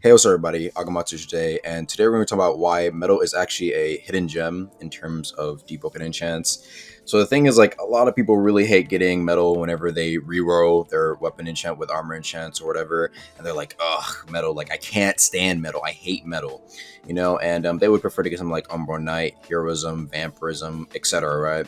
Hey, what's up, everybody? Agamatsu today, and today we're going to talk about why metal is actually a hidden gem in terms of Deepwoken enchants. So the thing is, like, a lot of people really hate getting metal whenever they reroll their weapon enchant with armor enchants or whatever, and they're like, ugh, metal, like, I can't stand metal, I hate metal, and they would prefer to get something like Umbral Knight, Heroism, Vampirism, etc., right?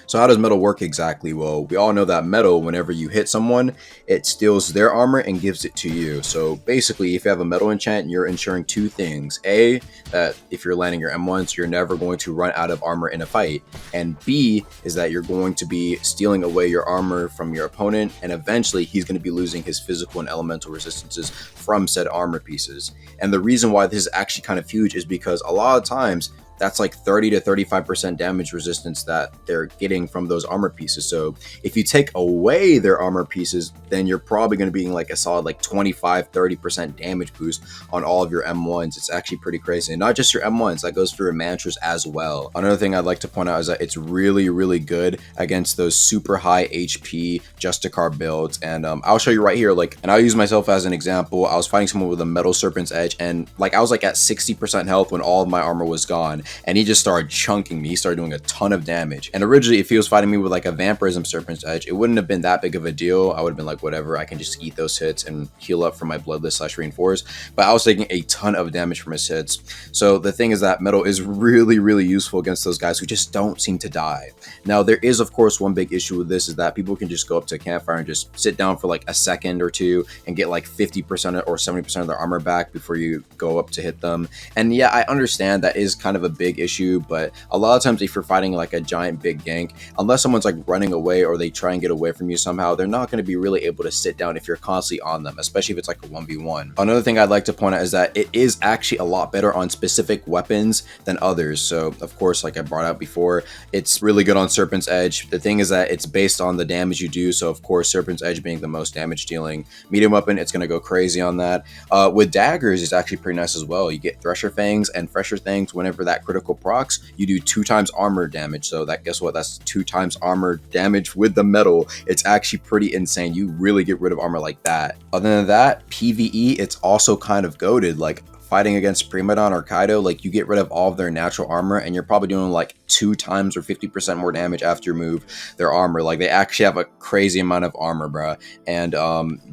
So how does metal work exactly? Well, we all know that metal, whenever you hit someone, it steals their armor and gives it to you. So basically, if you have a metal enchant, you're ensuring two things. A, that if you're landing your M1s, you're never going to run out of armor in a fight. And B, is that you're going to be stealing away your armor from your opponent, and eventually he's going to be losing his physical and elemental resistances from said armor pieces. And the reason why this is actually kind of huge is because a lot of times, that's like 30 to 35% damage resistance that they're getting from those armor pieces. So if you take away their armor pieces, then you're probably going to be in like a solid like 25-30% damage boost on all of your M1s. It's actually pretty crazy. And not just your M1s, that goes for your mantras as well. Another thing I'd like to point out is that it's really, really good against those super high HP Justicar builds. And I'll show you right here, like, and I'll use myself as an example. I was fighting someone with a Metal Serpent's Edge, and like I was like at 60% health when all of my armor was gone, and he just started chunking me. He started doing a ton of damage. And originally, if he was fighting me with like a Vampirism Serpent's Edge, it wouldn't have been that big of a deal. I would have been like, whatever, I can just eat those hits and heal up from my Bloodless/Reinforce. But I was taking a ton of damage from his hits. So the thing is that metal is really, really useful against those guys who just don't seem to die. Now, there is, of course, one big issue with this is that people can just go up to a campfire and just sit down for like a second or two and get like 50% or 70% of their armor back before you go up to hit them. And yeah, I understand that is kind of a big issue, but a lot of times if you're fighting like a giant big gank, unless someone's like running away or they try and get away from you somehow, they're not going to be really able to sit down if you're constantly on them, especially if it's like a 1v1. Another thing I'd like to point out is that it is actually a lot better on specific weapons than others. So of course, like I brought out before, it's really good on Serpent's Edge. The thing is that it's based on the damage you do. So of course, Serpent's Edge being the most damage dealing medium weapon, it's going to go crazy on that. With daggers, it's actually pretty nice as well. You get Thresher Fangs and Fresher Fangs whenever that critical procs, you do 2 times armor damage. So that, guess what, that's 2 times armor damage with the metal. It's actually pretty insane. You really get rid of armor like that. Other than that, PvE, it's also kind of goated. Like fighting against Primadon or Kaido, like you get rid of all of their natural armor and you're probably doing like 2 times or 50% more damage after you move their armor. Like they actually have a crazy amount of armor, bruh, and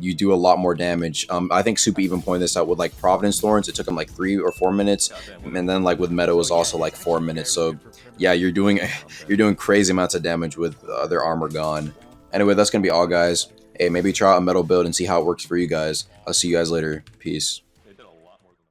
you do a lot more damage. I think Super even pointed this out with like Providence Thorns. It took him like 3 or 4 minutes, and then like with Meta was also like 4 minutes. So yeah, you're doing crazy amounts of damage with their armor gone. Anyway, that's gonna be all, guys. Hey, maybe try out a metal build and see how it works for you guys. I'll see you guys later. Peace.